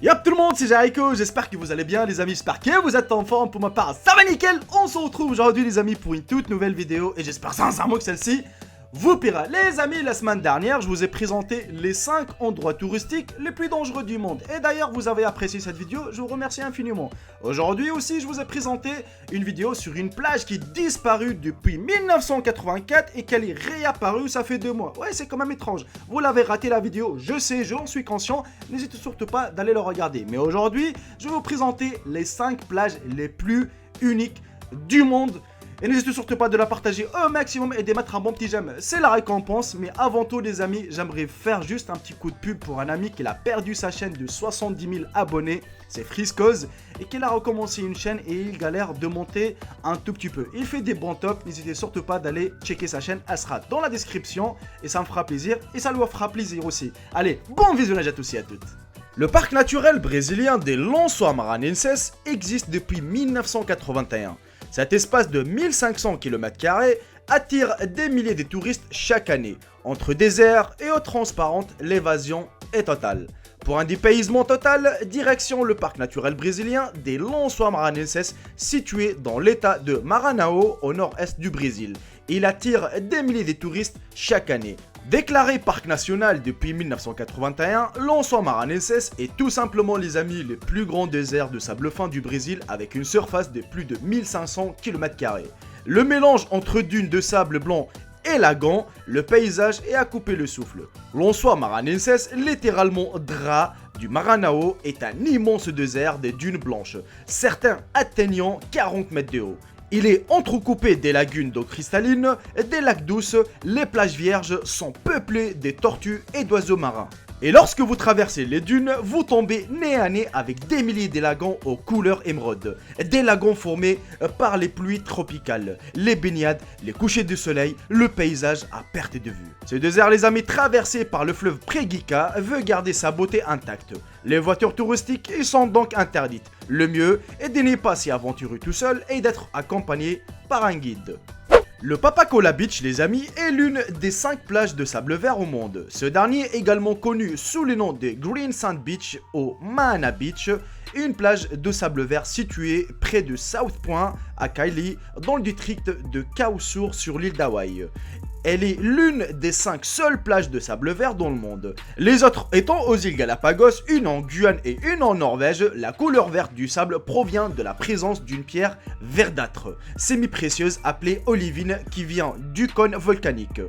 Yop tout le monde, c'est Jericho, j'espère que vous allez bien les amis, j'espère que vous êtes en forme. Pour ma part, ça va nickel. On se retrouve aujourd'hui les amis pour une toute nouvelle vidéo et j'espère sincèrement que celle-ci vous plaira. Les amis, la semaine dernière, je vous ai présenté les 5 endroits touristiques les plus dangereux du monde. Et d'ailleurs, vous avez apprécié cette vidéo, je vous remercie infiniment. Aujourd'hui aussi, je vous ai présenté une vidéo sur une plage qui est disparue depuis 1984 et qu'elle est réapparue, ça fait 2 mois. Ouais, c'est quand même étrange. Vous l'avez raté la vidéo, je sais, j'en suis conscient. N'hésitez surtout pas d'aller le regarder. Mais aujourd'hui, je vais vous présenter les 5 plages les plus uniques du monde. Et n'hésitez surtout pas de la partager au maximum et de mettre un bon petit j'aime, c'est la récompense. Mais avant tout les amis, j'aimerais faire juste un petit coup de pub pour un ami qui a perdu sa chaîne de 70 000 abonnés, c'est Friscoz, et qu'il a recommencé une chaîne et il galère de monter un tout petit peu. Il fait des bons tops, n'hésitez surtout pas d'aller checker sa chaîne, elle sera dans la description et ça me fera plaisir et ça lui fera plaisir aussi. Allez, bon visionnage à tous et à toutes. Le parc naturel brésilien des Lençóis Maranhenses existe depuis 1981. Cet espace de 1500 km² attire des milliers de touristes chaque année. Entre déserts et eaux transparentes, l'évasion est totale. Pour un dépaysement total, direction le parc naturel brésilien des Lençóis Maranhenses, situé dans l'état de Maranhão, au nord-est du Brésil. Il attire des milliers de touristes chaque année. Déclaré parc national depuis 1981, Lençóis Maranhenses est tout simplement les amis le plus grand désert de sable fin du Brésil avec une surface de plus de 1500 km². Le mélange entre dunes de sable blanc et lagon, le paysage est à couper le souffle. Lençóis Maranhenses, littéralement drap du Maranhão, est un immense désert de dunes blanches, certains atteignant 40 mètres de haut. Il est entrecoupé des lagunes d'eau cristalline, des lacs douces, les plages vierges sont peuplées de tortues et d'oiseaux marins. Et lorsque vous traversez les dunes, vous tombez nez à nez avec des milliers de lagons aux couleurs émeraude. Des lagons formés par les pluies tropicales, les baignades, les couchers de soleil, le paysage à perte de vue. Ce désert les amis traversé par le fleuve Preguiça veut garder sa beauté intacte. Les voitures touristiques y sont donc interdites. Le mieux est de ne pas s'y aventurer tout seul et d'être accompagné par un guide. Le Papacola Beach, les amis, est l'une des 5 plages de sable vert au monde. Ce dernier est également connu sous le nom de Green Sand Beach ou Mahana Beach, une plage de sable vert située près de South Point à Kaili, dans le district de Kausur sur l'île d'Hawaï. Elle est l'une des 5 seules plages de sable vert dans le monde. Les autres étant aux îles Galapagos, une en Guyane et une en Norvège, la couleur verte du sable provient de la présence d'une pierre verdâtre, semi-précieuse appelée olivine qui vient du cône volcanique.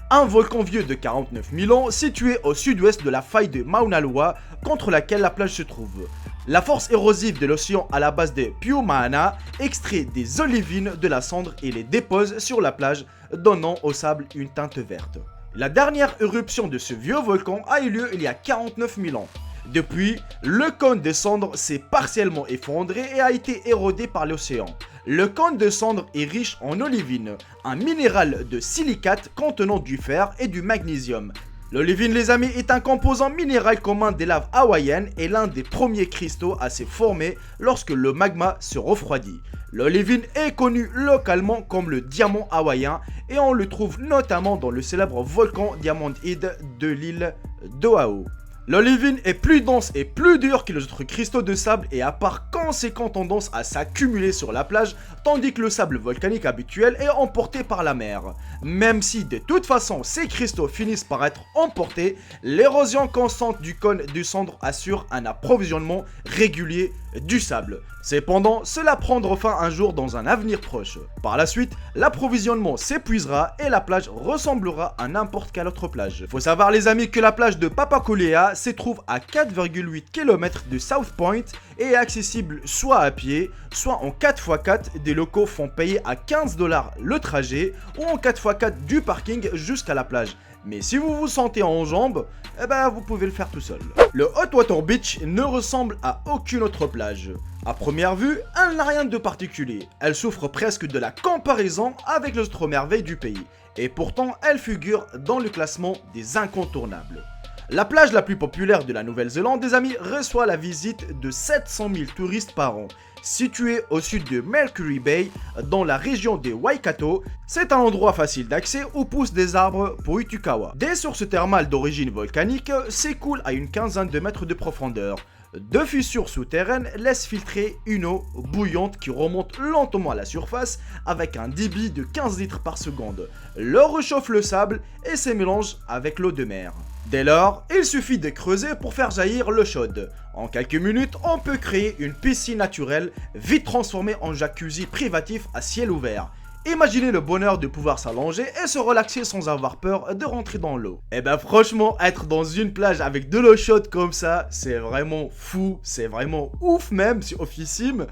Un volcan vieux de 49 000 ans situé au sud-ouest de la faille de Mauna Loa contre laquelle la plage se trouve. La force érosive de l'océan à la base des Piumahana extrait des olivines de la cendre et les dépose sur la plage, donnant au sable une teinte verte. La dernière éruption de ce vieux volcan a eu lieu il y a 49 000 ans. Depuis, le cône de cendre s'est partiellement effondré et a été érodé par l'océan. Le cône de cendre est riche en olivine, un minéral de silicate contenant du fer et du magnésium. L'olivine les amis est un composant minéral commun des laves hawaïennes et l'un des premiers cristaux à se former lorsque le magma se refroidit. L'olivine est connue localement comme le diamant hawaïen et on le trouve notamment dans le célèbre volcan Diamond Head de l'île d'Oahu. L'olivine est plus dense et plus dure que les autres cristaux de sable et a par conséquent tendance à s'accumuler sur la plage, tandis que le sable volcanique habituel est emporté par la mer. Même si de toute façon ces cristaux finissent par être emportés, l'érosion constante du cône de cendre assure un approvisionnement régulier du sable. Cependant, cela prendra fin un jour dans un avenir proche. Par la suite, l'approvisionnement s'épuisera et la plage ressemblera à n'importe quelle autre plage. Faut savoir les amis que la plage de Papacola se trouve à 4,8 km de South Point et est accessible soit à pied, soit en 4x4. Des locaux font payer à 15 $ le trajet ou en 4x4 du parking jusqu'à la plage. Mais si vous vous sentez en jambes, eh ben vous pouvez le faire tout seul. Le Hot Water Beach ne ressemble à aucune autre plage. À première vue, elle n'a rien de particulier. Elle souffre presque de la comparaison avec les autres merveilles du pays. Et pourtant, elle figure dans le classement des incontournables. La plage la plus populaire de la Nouvelle-Zélande, des amis, reçoit la visite de 700 000 touristes par an. Situé au sud de Mercury Bay, dans la région de Waikato, c'est un endroit facile d'accès où poussent des arbres pour Itukawa. Des sources thermales d'origine volcanique s'écoulent à une quinzaine de mètres de profondeur. Deux fissures souterraines laissent filtrer une eau bouillante qui remonte lentement à la surface avec un débit de 15 litres par seconde. L'eau réchauffe le sable et se mélange avec l'eau de mer. Dès lors, il suffit de creuser pour faire jaillir l'eau chaude. En quelques minutes, on peut créer une piscine naturelle, vite transformée en jacuzzi privatif à ciel ouvert. Imaginez le bonheur de pouvoir s'allonger et se relaxer sans avoir peur de rentrer dans l'eau. Et ben franchement, être dans une plage avec de l'eau chaude comme ça, c'est vraiment fou, c'est vraiment ouf même, c'est oufissime.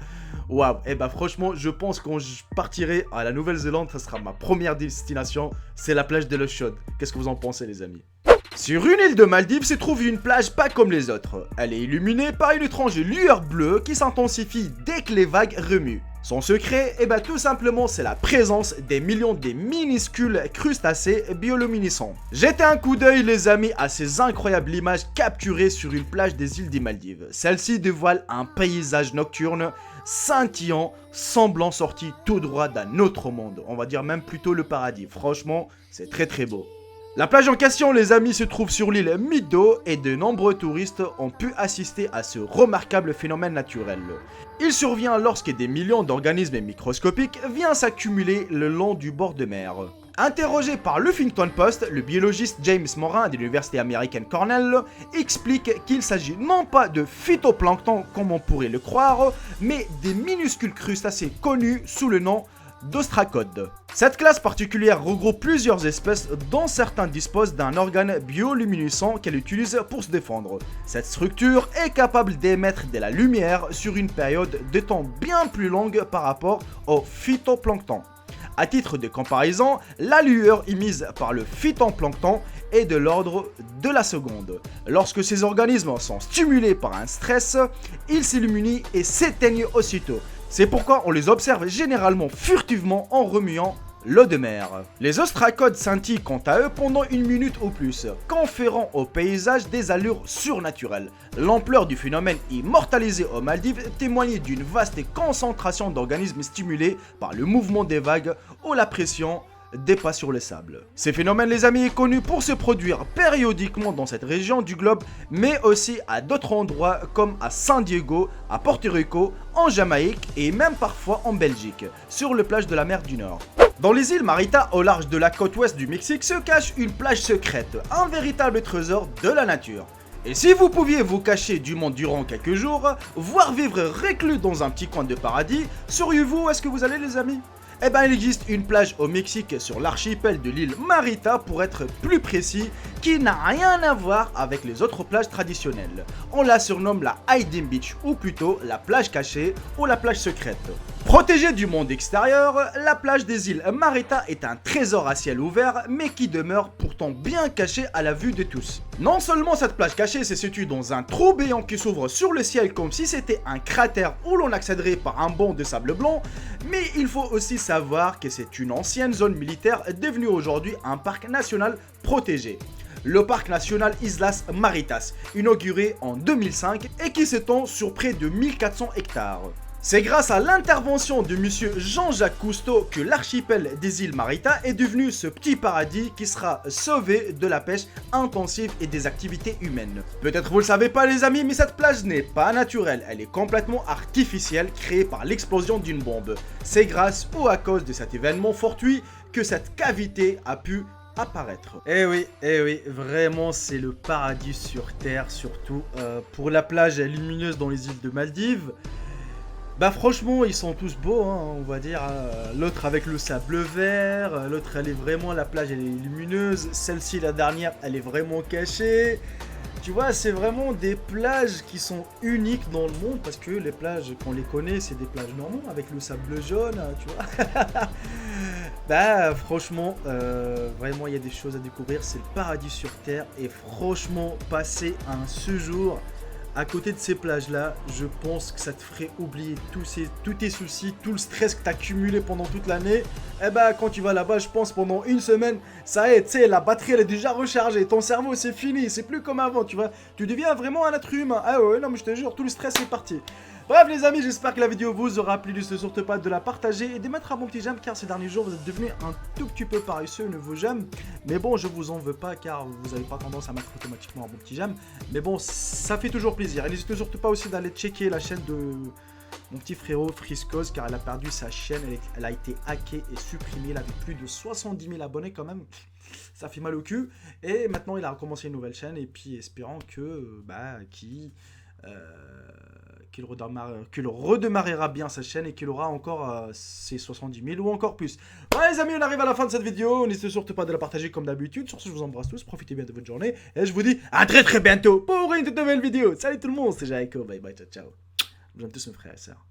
Waouh, et ben franchement, je pense que quand je partirai à la Nouvelle-Zélande, ça sera ma première destination, c'est la plage de l'eau chaude. Qu'est-ce que vous en pensez les amis ? Sur une île de Maldives se trouve une plage pas comme les autres. Elle est illuminée par une étrange lueur bleue qui s'intensifie dès que les vagues remuent. Son secret, tout simplement, c'est la présence des millions de minuscules crustacés bioluminescents. Jetez un coup d'œil les amis à ces incroyables images capturées sur une plage des îles des Maldives. Celle-ci dévoile un paysage nocturne scintillant, semblant sorti tout droit d'un autre monde. On va dire même plutôt le paradis. Franchement, c'est très très beau. La plage en question, les amis, se trouve sur l'île Mido et de nombreux touristes ont pu assister à ce remarquable phénomène naturel. Il survient lorsque des millions d'organismes microscopiques viennent s'accumuler le long du bord de mer. Interrogé par le Huffington Post, le biologiste James Morin de l'université américaine Cornell explique qu'il s'agit non pas de phytoplancton comme on pourrait le croire, mais des minuscules crustacés connus sous le nom d'ostracodes. Cette classe particulière regroupe plusieurs espèces dont certains disposent d'un organe bioluminescent qu'elle utilise pour se défendre. Cette structure est capable d'émettre de la lumière sur une période de temps bien plus longue par rapport au phytoplancton. À titre de comparaison, la lueur émise par le phytoplancton est de l'ordre de la seconde. Lorsque ces organismes sont stimulés par un stress, ils s'illuminent et s'éteignent aussitôt. C'est pourquoi on les observe généralement furtivement en remuant l'eau de mer. Les ostracodes scintillent quant à eux pendant une minute ou plus, conférant au paysage des allures surnaturelles. L'ampleur du phénomène immortalisé aux Maldives témoigne d'une vaste concentration d'organismes stimulés par le mouvement des vagues ou la pression des pas sur le sable. Ces phénomènes, les amis, est connu pour se produire périodiquement dans cette région du globe, mais aussi à d'autres endroits comme à San Diego, à Porto Rico, en Jamaïque et même parfois en Belgique, sur les plages de la mer du Nord. Dans les îles Marita, au large de la côte ouest du Mexique, se cache une plage secrète, un véritable trésor de la nature. Et si vous pouviez vous cacher du monde durant quelques jours, voire vivre reclus dans un petit coin de paradis, sauriez-vous où est-ce que vous allez les amis ? Il existe une plage au Mexique sur l'archipel de l'île Marita pour être plus précis, qui n'a rien à voir avec les autres plages traditionnelles. On la surnomme la Hiding Beach ou plutôt la plage cachée ou la plage secrète. Protégée du monde extérieur, la plage des îles Marita est un trésor à ciel ouvert mais qui demeure pourtant bien caché à la vue de tous. Non seulement cette plage cachée se situe dans un trou béant qui s'ouvre sur le ciel comme si c'était un cratère où l'on accéderait par un banc de sable blanc, mais il faut aussi savoir que c'est une ancienne zone militaire devenue aujourd'hui un parc national protégé. Le parc national Islas Maritas, inauguré en 2005 et qui s'étend sur près de 1400 hectares. C'est grâce à l'intervention de monsieur Jean-Jacques Cousteau que l'archipel des îles Marita est devenu ce petit paradis qui sera sauvé de la pêche intensive et des activités humaines. Peut-être vous le savez pas les amis, mais cette plage n'est pas naturelle, elle est complètement artificielle, créée par l'explosion d'une bombe. C'est grâce ou à cause de cet événement fortuit que cette cavité a pu apparaître. Eh oui, vraiment c'est le paradis sur terre, surtout pour la plage lumineuse dans les îles de Maldives. Franchement ils sont tous beaux hein, on va dire, l'autre avec le sable vert, l'autre elle est vraiment, la plage elle est lumineuse, celle-ci la dernière elle est vraiment cachée. Tu vois, c'est vraiment des plages qui sont uniques dans le monde parce que les plages qu'on les connaît c'est des plages normales avec le sable jaune, tu vois. Franchement, vraiment il y a des choses à découvrir, c'est le paradis sur terre et franchement passer un séjour à côté de ces plages-là, je pense que ça te ferait oublier tous tes soucis, tout le stress que tu as cumulé pendant toute l'année. Quand tu vas là-bas, je pense pendant une semaine, ça y est, tu sais, la batterie elle est déjà rechargée, ton cerveau c'est fini, c'est plus comme avant, tu vois. Tu deviens vraiment un être humain. Ah ouais, non mais je te jure, tout le stress est parti. Bref les amis, j'espère que la vidéo vous aura plu, ne surtout pas de la partager et de mettre un bon petit j'aime car ces derniers jours vous êtes devenus un tout petit peu paresseux au niveau j'aime. Mais bon, je vous en veux pas car vous n'avez pas tendance à mettre automatiquement un bon petit j'aime. Mais bon, ça fait toujours plaisir. plaisir. Et n'hésitez surtout pas aussi d'aller checker la chaîne de mon petit frérot Friscos, car elle a perdu sa chaîne, elle a été hackée et supprimée. Il avait plus de 70 000 abonnés quand même. Ça fait mal au cul. Et maintenant, il a recommencé une nouvelle chaîne. Et puis, espérant que qu'il redémarrera bien sa chaîne et qu'il aura encore ses 70 000 ou encore plus. Ouais, les amis, on arrive à la fin de cette vidéo. N'hésitez surtout pas de la partager comme d'habitude. Sur ce, je vous embrasse tous. Profitez bien de votre journée. Et je vous dis à très très bientôt pour une toute nouvelle vidéo. Salut tout le monde, c'est Jaiko. Bye bye, ciao ciao. Je vous aime tous mes frères et sœurs.